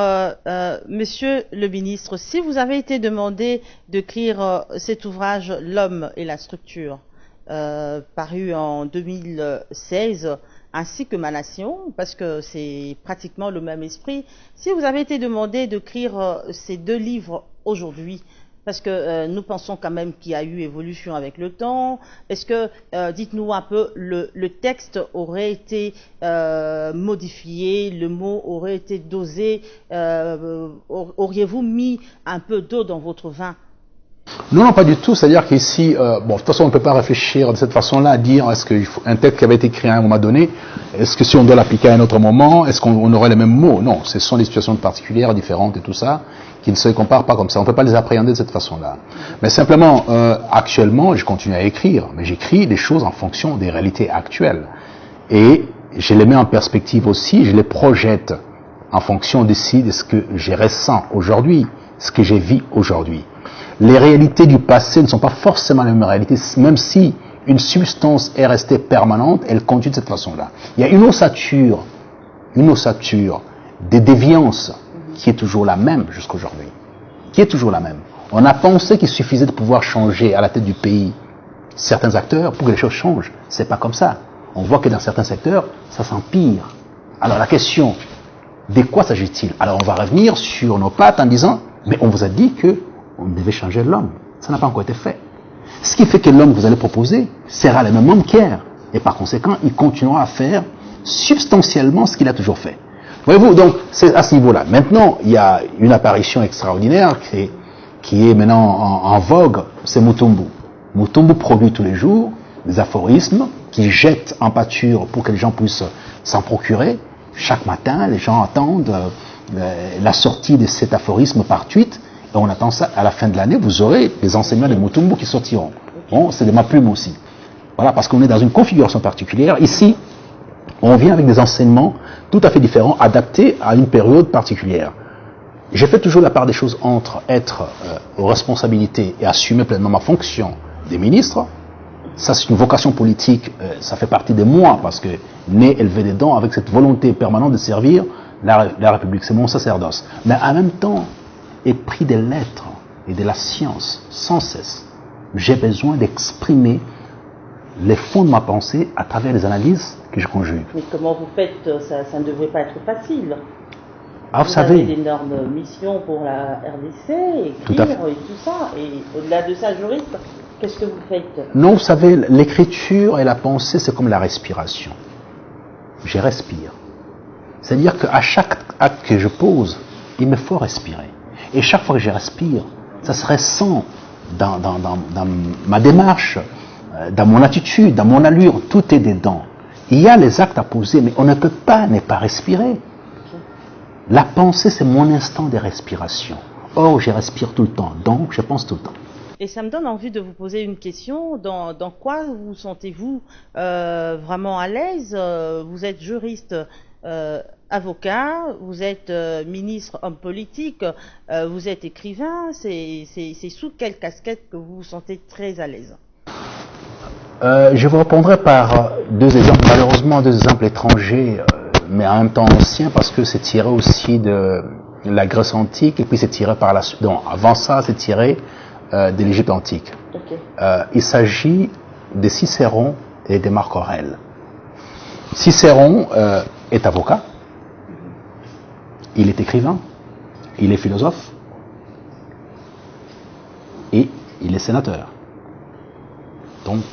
monsieur le ministre, si vous avez été demandé d'écrire cet ouvrage « L'homme et la structure », paru en 2016, ainsi que Ma Nation, parce que c'est pratiquement le même esprit, si vous avez été demandé d'écrire ces deux livres aujourd'hui, parce que nous pensons quand même qu'il y a eu évolution avec le temps. Est-ce que, dites-nous un peu, le texte aurait été modifié, le mot aurait été dosé, auriez-vous mis un peu d'eau dans votre vin? Non, non, pas du tout. C'est-à-dire qu'ici, bon, de toute façon, on ne peut pas réfléchir de cette façon-là à dire est-ce qu'un texte qui avait été écrit à un moment donné, est-ce que si on doit l'appliquer à un autre moment, est-ce qu'on aurait les mêmes mots? Non, ce sont des situations particulières, différentes et tout ça, qui ne se comparent pas comme ça. On ne peut pas les appréhender de cette façon-là. Mais simplement, actuellement, je continue à écrire, mais j'écris des choses en fonction des réalités actuelles. Et je les mets en perspective aussi, je les projette en fonction d'ici de ce que je ressens aujourd'hui, ce que je vis aujourd'hui. Les réalités du passé ne sont pas forcément les mêmes réalités, même si une substance est restée permanente, elle continue de cette façon-là. Il y a une ossature des déviances qui est toujours la même jusqu'aujourd'hui, qui est toujours la même. On a pensé qu'il suffisait de pouvoir changer à la tête du pays certains acteurs pour que les choses changent. C'est pas comme ça. On voit que dans certains secteurs, ça s'empire. Alors la question, de quoi s'agit-il? Alors on va revenir sur nos pattes en disant, mais on vous a dit que on devait changer l'homme. Ça n'a pas encore été fait. Ce qui fait que l'homme que vous allez proposer sera le même homme qu'hier. Et par conséquent, il continuera à faire substantiellement ce qu'il a toujours fait. Voyez-vous, donc, c'est à ce niveau-là. Maintenant, il y a une apparition extraordinaire qui est maintenant en vogue, c'est Mutombo. Mutombo produit tous les jours des aphorismes qu'il jette en pâture pour que les gens puissent s'en procurer. Chaque matin, les gens attendent la sortie de cet aphorisme par tweet. Et on attend ça, à la fin de l'année, vous aurez des enseignements de Mutombo qui sortiront. Bon, c'est de ma plume aussi. Voilà, parce qu'on est dans une configuration particulière. Ici, on vient avec des enseignements tout à fait différents, adaptés à une période particulière. J'ai fait toujours la part des choses entre être aux responsabilités et assumer pleinement ma fonction des ministres. Ça, c'est une vocation politique, ça fait partie de moi, parce que né, élevé dedans, avec cette volonté permanente de servir la République. C'est mon sacerdoce. Mais en même temps, épris des lettres et de la science, sans cesse, j'ai besoin d'exprimer les fonds de ma pensée à travers les analyses que je conjugue. Mais comment vous faites? Ça ne devrait pas être facile. Ah, vous savez, avez d'énormes missions pour la RDC, écrire et tout ça. Et au-delà de ça, juriste, qu'est-ce que vous faites? Non, vous savez, l'écriture et la pensée, c'est comme la respiration. Je respire. C'est-à-dire qu'à chaque acte que je pose, il me faut respirer. Et chaque fois que je respire, ça se ressent dans ma démarche, dans mon attitude, dans mon allure, tout est dedans. Il y a les actes à poser, mais on ne peut pas ne pas respirer. La pensée, c'est mon instant de respiration. Or, je respire tout le temps, donc je pense tout le temps. Et ça me donne envie de vous poser une question. Dans quoi vous sentez-vous vraiment à l'aise? Vous êtes juriste, avocat, vous êtes ministre, homme politique, vous êtes écrivain. C'est sous quelle casquette que vous vous sentez très à l'aise? Je vous répondrai par deux exemples, malheureusement deux exemples étrangers, mais en même temps anciens, parce que c'est tiré aussi de la Grèce antique, et puis c'est tiré par la suite. Donc avant ça, c'est tiré de l'Égypte antique. Okay. Il s'agit de Cicéron et de Marc Aurèle. Cicéron est avocat, il est écrivain, il est philosophe, et il est sénateur. Donc,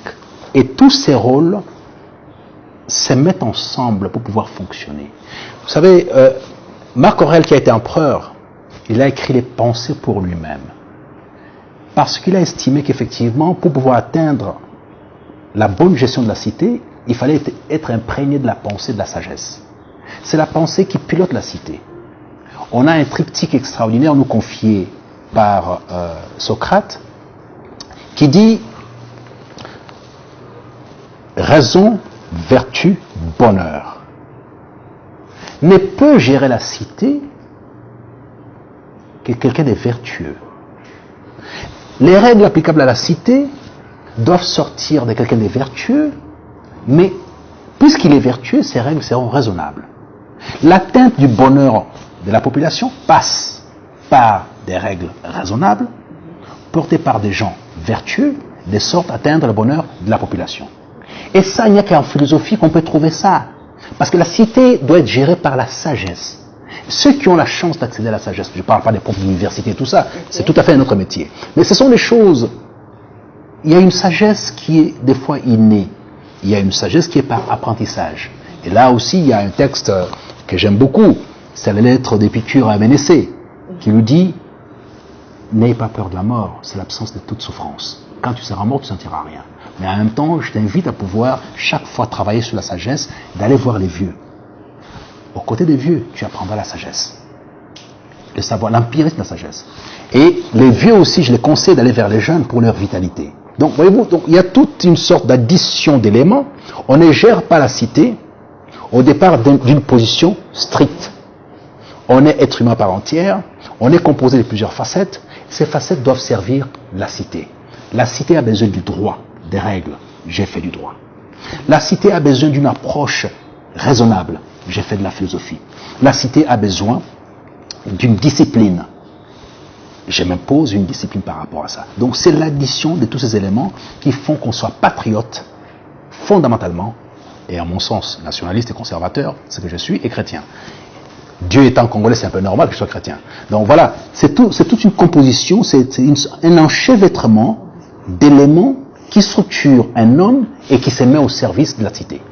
et tous ces rôles se mettent ensemble pour pouvoir fonctionner. Vous savez, Marc Aurèle, qui a été empereur, il a écrit les pensées pour lui-même. Parce qu'il a estimé qu'effectivement, pour pouvoir atteindre la bonne gestion de la cité, il fallait être imprégné de la pensée, de la sagesse. C'est la pensée qui pilote la cité. On a un triptyque extraordinaire nous confié par Socrate, qui dit raison, vertu, bonheur. Ne peut gérer la cité que quelqu'un de vertueux. Les règles applicables à la cité doivent sortir de quelqu'un de vertueux, mais puisqu'il est vertueux, ces règles seront raisonnables. L'atteinte du bonheur de la population passe par des règles raisonnables, portées par des gens vertueux, de sorte à atteindre le bonheur de la population. Et ça, il n'y a qu'en philosophie qu'on peut trouver ça. Parce que la cité doit être gérée par la sagesse. Ceux qui ont la chance d'accéder à la sagesse, je ne parle pas des profs d'université et tout ça, c'est tout à fait un autre métier. Mais ce sont des choses, il y a une sagesse qui est des fois innée, il y a une sagesse qui est par apprentissage. Et là aussi, il y a un texte que j'aime beaucoup, c'est la lettre d'Épicure à Ménécée, qui lui dit « N'ayez pas peur de la mort, c'est l'absence de toute souffrance. Quand tu seras mort, tu ne sentiras rien. » Mais en même temps, je t'invite à pouvoir chaque fois travailler sur la sagesse, d'aller voir les vieux. Aux côtés des vieux, tu apprendras la sagesse. Le savoir, l'empirisme de la sagesse. Et les vieux aussi, je les conseille d'aller vers les jeunes pour leur vitalité. Donc, voyez-vous, il y a toute une sorte d'addition d'éléments. On ne gère pas la cité au départ d'une position stricte. On est être humain par entière, on est composé de plusieurs facettes. Ces facettes doivent servir la cité. La cité a besoin du droit, des règles. J'ai fait du droit. La cité a besoin d'une approche raisonnable. J'ai fait de la philosophie. La cité a besoin d'une discipline. Je m'impose une discipline par rapport à ça. Donc c'est l'addition de tous ces éléments qui font qu'on soit patriote, fondamentalement, et à mon sens, nationaliste et conservateur, ce que je suis, et chrétien. Dieu étant congolais, c'est un peu normal que je sois chrétien. Donc voilà, c'est toute une composition, c'est un enchevêtrement d'éléments qui structurent un homme et qui se met au service de la cité.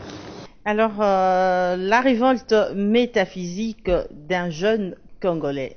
Alors, la révolte métaphysique d'un jeune Congolais,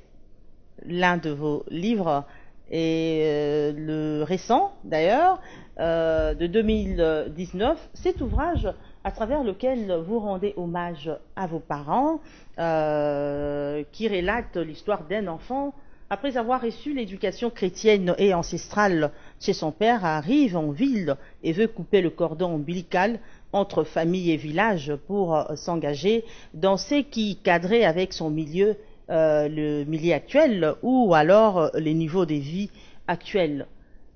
l'un de vos livres, et le récent d'ailleurs, de 2019, cet ouvrage à travers lequel vous rendez hommage à vos parents, qui relate l'histoire d'un enfant. Après avoir reçu l'éducation chrétienne et ancestrale chez son père, arrive en ville et veut couper le cordon ombilical entre famille et village pour s'engager dans ce qui cadrait avec son milieu, le milieu actuel, ou alors les niveaux de vie actuels.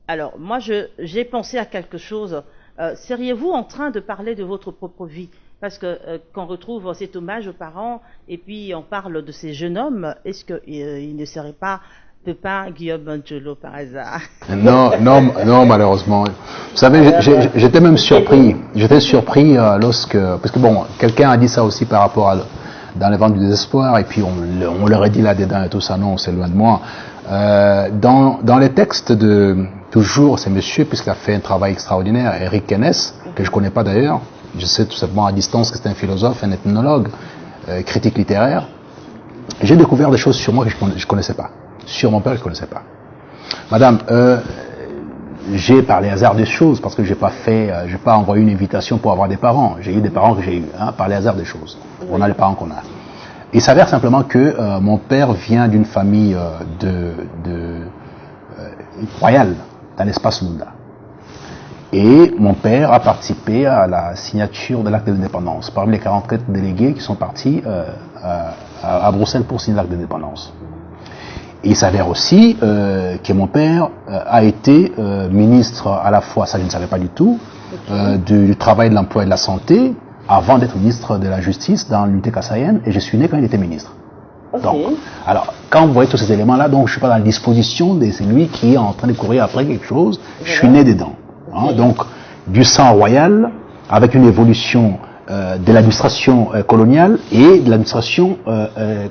Alors, moi, j'ai pensé à quelque chose. Seriez-vous en train de parler de votre propre vie? Parce que quand on retrouve cet hommage aux parents et puis on parle de ces jeunes hommes, est-ce qu'il ne serait pas Pépin Guillaume Angelo par hasard? Non, malheureusement. Vous savez, j'étais même surpris. J'étais surpris parce que bon, quelqu'un a dit ça aussi par rapport dans les vents du désespoir, et puis on leur a dit là-dedans et tout ça. Non, c'est loin de moi. Dans les textes de toujours, c'est monsieur, puisqu'il a fait un travail extraordinaire, Eric Kenneth, que je connais pas d'ailleurs. Je sais tout simplement à distance que c'est un philosophe, un ethnologue, critique littéraire. J'ai découvert des choses sur moi que je connaissais pas. Sur mon père, je ne connaissais pas. Madame, j'ai par les hasards des choses, parce que j'ai pas envoyé une invitation pour avoir des parents. J'ai eu des parents que j'ai eus, par les hasards des choses. On a les parents qu'on a. Il s'avère simplement que mon père vient d'une famille royale, dans l'espace Lunda. Et mon père a participé à la signature de l'acte d'indépendance, parmi les 44 délégués qui sont partis à Bruxelles pour signer l'acte d'indépendance. Il s'avère aussi que mon père a été ministre à la fois, ça je ne savais pas du tout, du travail, de l'emploi et de la santé, avant d'être ministre de la justice dans l'unité kassaïenne, et je suis né quand il était ministre. Okay. Donc, alors, quand vous voyez tous ces éléments-là, donc je ne suis pas dans la disposition de celui qui est en train de courir après quelque chose, je suis né dedans. Hein, donc, du sang royal, avec une évolution de l'administration coloniale et de l'administration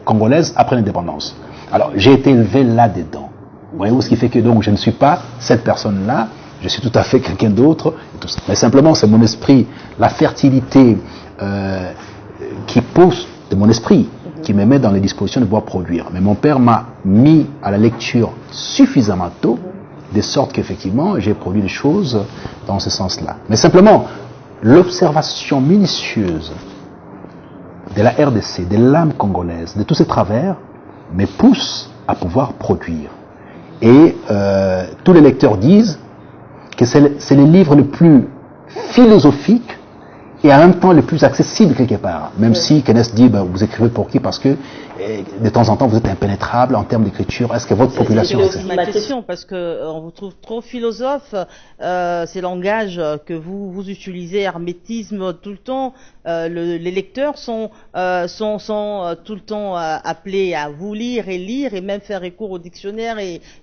congolaise après l'indépendance. Alors, j'ai été élevé là-dedans. Vous voyez, ce qui fait que donc je ne suis pas cette personne-là, je suis tout à fait quelqu'un d'autre. Mais simplement, c'est mon esprit, la fertilité qui pousse de mon esprit, qui me met dans les dispositions de pouvoir produire. Mais mon père m'a mis à la lecture suffisamment tôt, de sorte qu'effectivement, j'ai produit des choses dans ce sens-là. Mais simplement, l'observation minutieuse de la RDC, de l'âme congolaise, de tous ces travers, me pousse à pouvoir produire. Et tous les lecteurs disent que c'est le livre le plus philosophique et en même temps le plus accessible quelque part. Même si Kenneth dit, vous écrivez pour qui? Parce que de temps en temps vous êtes impénétrable en termes d'écriture. Est-ce que votre population... C'est ma question, parce qu'on vous trouve trop philosophe, ces langages que vous utilisez, hermétisme tout le temps. Les lecteurs sont tout le temps appelés à vous lire et même faire recours au dictionnaire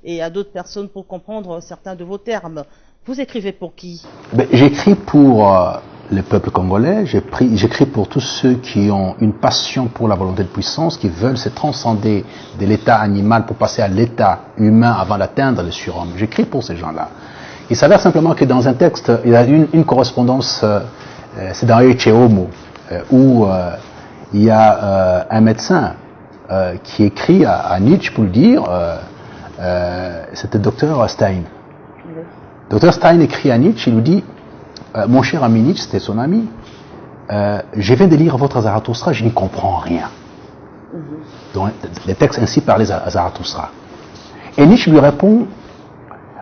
et à d'autres personnes pour comprendre certains de vos termes. Vous écrivez pour qui? J'écris pour le peuple congolais, j'écris pour tous ceux qui ont une passion pour la volonté de puissance, qui veulent se transcender de l'état animal pour passer à l'état humain avant d'atteindre le surhomme. J'écris pour ces gens-là. Il s'avère simplement que dans un texte, il y a une correspondance, c'est dans Echeomo, où il y a un médecin qui écrit à Nietzsche pour lui dire, c'était Dr Stein. Dr Stein écrit à Nietzsche, il lui dit, mon cher ami Nietzsche, c'était son ami, je viens de lire votre Zarathustra, je n'y comprends rien. Donc, les textes ainsi parlaient à Zarathustra. Et Nietzsche lui répond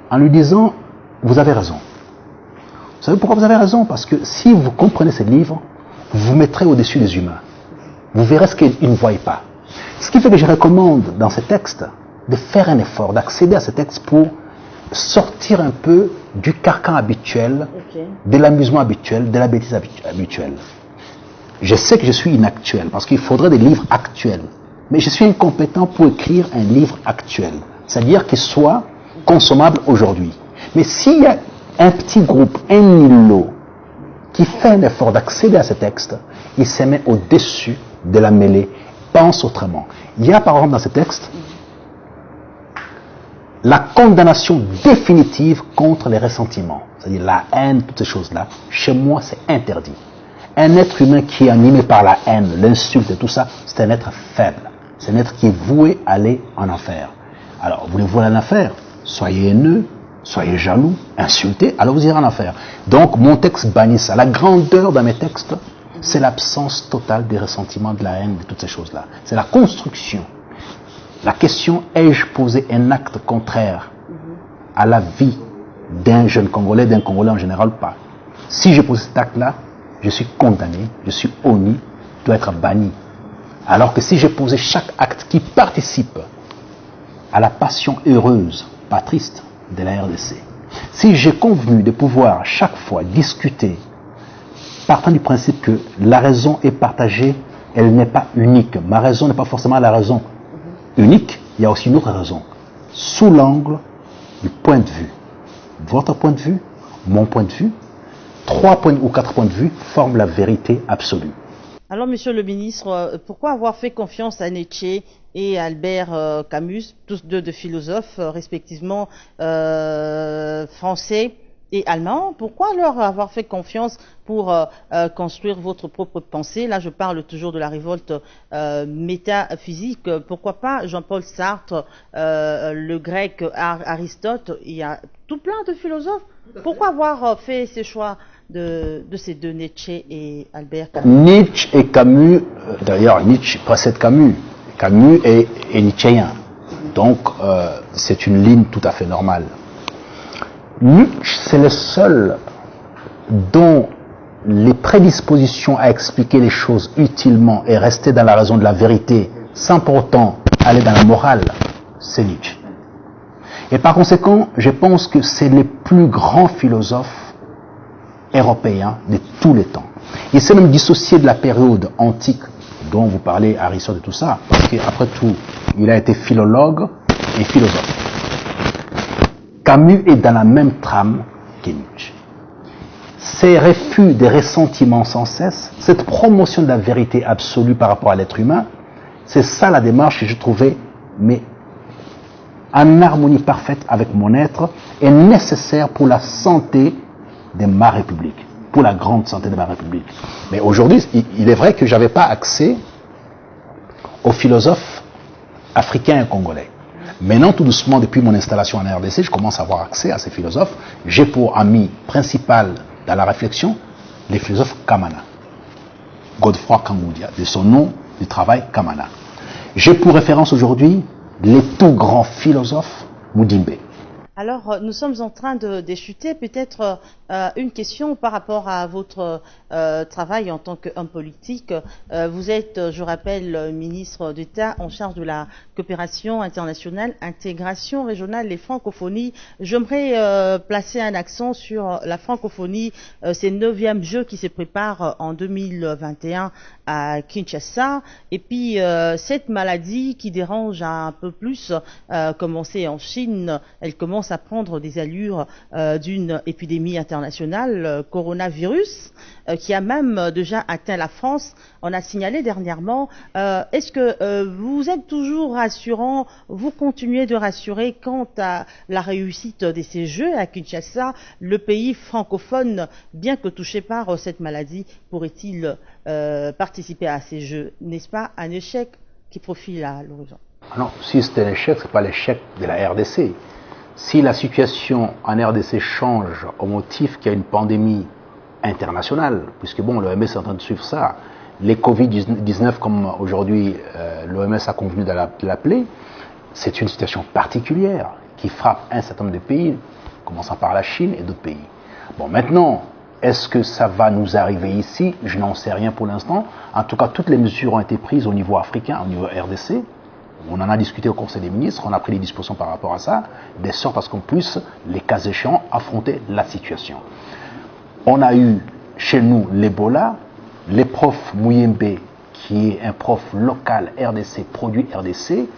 en lui disant, vous avez raison. Vous savez pourquoi vous avez raison? Parce que si vous comprenez ce livre, vous vous mettrez au-dessus des humains. Vous verrez ce qu'ils ne voient pas. Ce qui fait que je recommande dans ces textes de faire un effort, d'accéder à ces textes pour sortir un peu du carcan habituel, de l'amusement habituel, de la bêtise habituelle. Je sais que je suis inactuel, parce qu'il faudrait des livres actuels. Mais je suis incompétent pour écrire un livre actuel. C'est-à-dire qu'il soit consommable aujourd'hui. Mais s'il y a un petit groupe, un îlot, qui fait un effort d'accéder à ce texte, il se met au-dessus de la mêlée, pense autrement. Il y a par exemple dans ce texte la condamnation définitive contre les ressentiments, c'est-à-dire la haine, toutes ces choses-là. Chez moi, c'est interdit. Un être humain qui est animé par la haine, l'insulte et tout ça, c'est un être faible. C'est un être qui est voué à aller en enfer. Alors, voulez-vous aller en enfer? Soyez haineux, soyez jaloux, insultez, alors vous irez en enfer. Donc, mon texte bannit ça. La grandeur dans mes textes, c'est l'absence totale des ressentiments, de la haine, de toutes ces choses-là. C'est la construction. La question, ai-je posé un acte contraire à la vie d'un jeune Congolais, d'un Congolais en général? Pas. Si j'ai posé cet acte-là, je suis condamné, je suis honni, je dois être banni. Alors que si j'ai posé chaque acte qui participe à la passion heureuse, pas triste, de la RDC, si j'ai convenu de pouvoir chaque fois discuter, partant du principe que la raison est partagée, elle n'est pas unique. Ma raison n'est pas forcément la raison unique, il y a aussi une autre raison. Sous l'angle du point de vue. Votre point de vue, mon point de vue, 3 points ou 4 points de vue forment la vérité absolue. Alors, monsieur le ministre, pourquoi avoir fait confiance à Nietzsche et Albert Camus, tous deux de philosophes, respectivement français et allemand? Pourquoi leur avoir fait confiance pour construire votre propre pensée? Là, je parle toujours de la révolte métaphysique. Pourquoi pas Jean-Paul Sartre, le grec Aristote? Il y a tout plein de philosophes. Pourquoi avoir fait ces choix de ces deux, Nietzsche et Albert Camus? Nietzsche et Camus, d'ailleurs Nietzsche précède Camus. Camus est nietzschéen. Donc c'est une ligne tout à fait normale. Nietzsche, c'est le seul dont les prédispositions à expliquer les choses utilement et rester dans la raison de la vérité sans pour autant aller dans la morale, c'est Nietzsche. Et par conséquent, je pense que c'est le plus grand philosophe européen de tous les temps. Il s'est même dissocié de la période antique dont vous parlez, Aristote et tout ça, parce qu'après tout, il a été philologue et philosophe. Camus est dans la même trame que Nietzsche. Ces refus des ressentiments sans cesse, cette promotion de la vérité absolue par rapport à l'être humain, c'est ça la démarche que je trouvais, mais en harmonie parfaite avec mon être, est nécessaire pour la santé de ma République, pour la grande santé de ma République. Mais aujourd'hui, il est vrai que je n'avais pas accès aux philosophes africains et congolais. Maintenant, tout doucement, depuis mon installation en RDC, je commence à avoir accès à ces philosophes. J'ai pour ami principal dans la réflexion les philosophes Kamana. Godefroy Kangoudia, de son nom du travail Kamana. J'ai pour référence aujourd'hui les tout grands philosophes Mudimbe. Alors, nous sommes en train de déchuter. Peut-être une question par rapport à votre travail en tant qu'homme politique. Vous êtes, je rappelle, ministre d'État en charge de la coopération internationale, intégration régionale et francophonie. J'aimerais placer un accent sur la francophonie. C'est le 9e jeu qui se prépare en 2021 à Kinshasa. Et puis, cette maladie qui dérange un peu plus, commencée en Chine, elle commence à prendre des allures d'une épidémie internationale, coronavirus, qui a même déjà atteint la France. On a signalé dernièrement. Est-ce que vous êtes toujours rassurant, vous continuez de rassurer quant à la réussite de ces Jeux à Kinshasa? Le pays francophone, bien que touché par cette maladie, pourrait-il participer à ces Jeux? N'est-ce pas un échec qui profile à l'horizon? Non, si c'est un échec, ce n'est pas l'échec de la RDC. Si la situation en RDC change au motif qu'il y a une pandémie internationale, puisque bon, l'OMS est en train de suivre ça, les Covid-19, comme aujourd'hui l'OMS a convenu de l'appeler, c'est une situation particulière qui frappe un certain nombre de pays, commençant par la Chine et d'autres pays. Bon, maintenant, est-ce que ça va nous arriver ici? Je n'en sais rien pour l'instant. En tout cas, toutes les mesures ont été prises au niveau africain, au niveau RDC. On en a discuté au Conseil des ministres, on a pris des dispositions par rapport à ça, de sorte à ce qu'on puisse, les cas échéants, affronter la situation. On a eu chez nous l'Ebola, le prof Mouyembe, qui est un prof local RDC, produit RDC,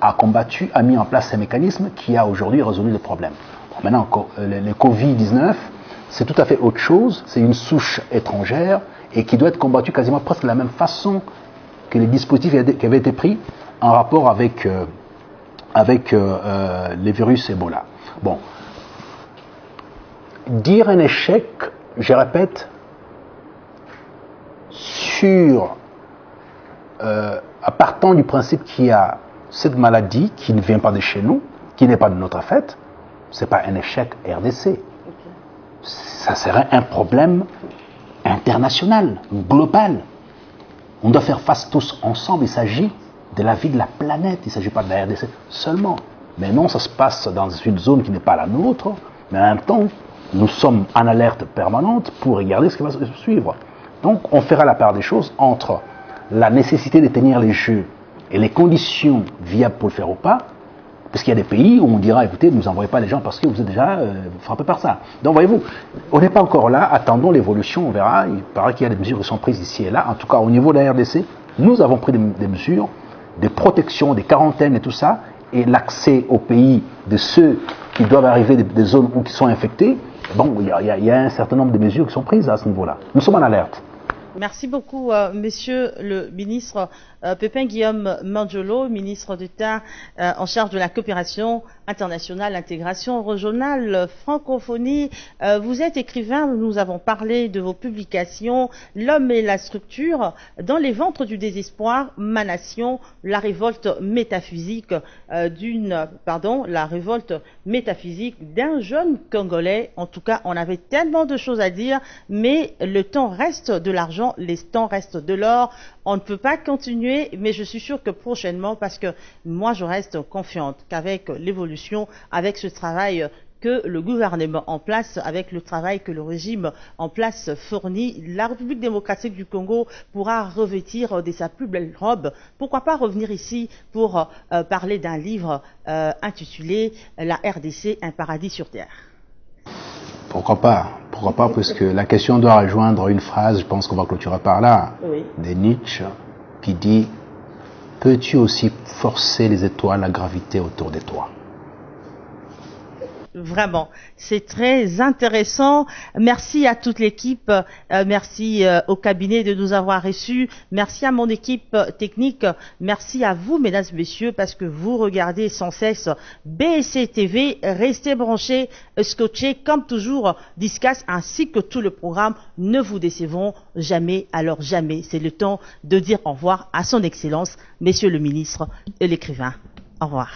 a combattu, a mis en place ces mécanismes qui a aujourd'hui résolu le problème. Bon, maintenant, le Covid-19, c'est tout à fait autre chose, c'est une souche étrangère et qui doit être combattue quasiment presque de la même façon que les dispositifs qui avaient été pris en rapport avec les virus Ebola. Bon, dire un échec, je répète, partant du principe qu'il y a cette maladie qui ne vient pas de chez nous, qui n'est pas de notre fête, c'est pas un échec RDC. Ça serait un problème international, global. On doit faire face tous ensemble. Il s'agit de la vie de la planète. Il ne s'agit pas de la RDC seulement. Mais non, ça se passe dans une zone qui n'est pas la nôtre. Mais en même temps, nous sommes en alerte permanente pour regarder ce qui va se suivre. Donc, on fera la part des choses entre la nécessité de tenir les jeux et les conditions viables pour le faire ou pas. Parce qu'il y a des pays où on dira, écoutez, ne nous envoyez pas les gens parce que vous êtes déjà frappés par ça. Donc, voyez-vous, on n'est pas encore là. Attendons l'évolution, on verra. Il paraît qu'il y a des mesures qui sont prises ici et là. En tout cas, au niveau de la RDC, nous avons pris des mesures, des protections, des quarantaines et tout ça, et l'accès au pays de ceux qui doivent arriver des zones où qui sont infectés. Bon, il y a un certain nombre de mesures qui sont prises à ce niveau-là. Nous sommes en alerte. Merci beaucoup, Monsieur le ministre Pépin Guillaume Mandiolo, ministre d'État en charge de la coopération internationale, intégration régionale, francophonie. Vous êtes écrivain, nous avons parlé de vos publications, L'homme et la structure, Dans les ventres du désespoir, Ma nation, la révolte métaphysique d'un jeune Congolais. En tout cas, on avait tellement de choses à dire, mais le temps reste de l'argent, les temps restent de l'or. On ne peut pas continuer, mais je suis sûre que prochainement, parce que moi je reste confiante qu'avec l'évolution, avec ce travail que le gouvernement en place, avec le travail que le régime en place fournit, la République démocratique du Congo pourra revêtir de sa plus belle robe. Pourquoi pas revenir ici pour parler d'un livre intitulé « La RDC, un paradis sur Terre ». Pourquoi pas? Pourquoi pas? Parce que la question doit rejoindre une phrase, je pense qu'on va clôturer par là, oui, de Nietzsche, qui dit « Peux-tu aussi forcer les étoiles à graviter autour de toi ?» Vraiment, c'est très intéressant. Merci à toute l'équipe, merci au cabinet de nous avoir reçus, merci à mon équipe technique, merci à vous, mesdames et messieurs, parce que vous regardez sans cesse BSC TV. Restez branchés, scotchés, comme toujours, Discas, ainsi que tout le programme. Ne vous décevons jamais, alors jamais. C'est le temps de dire au revoir à son Excellence, Monsieur le Ministre et l'écrivain. Au revoir.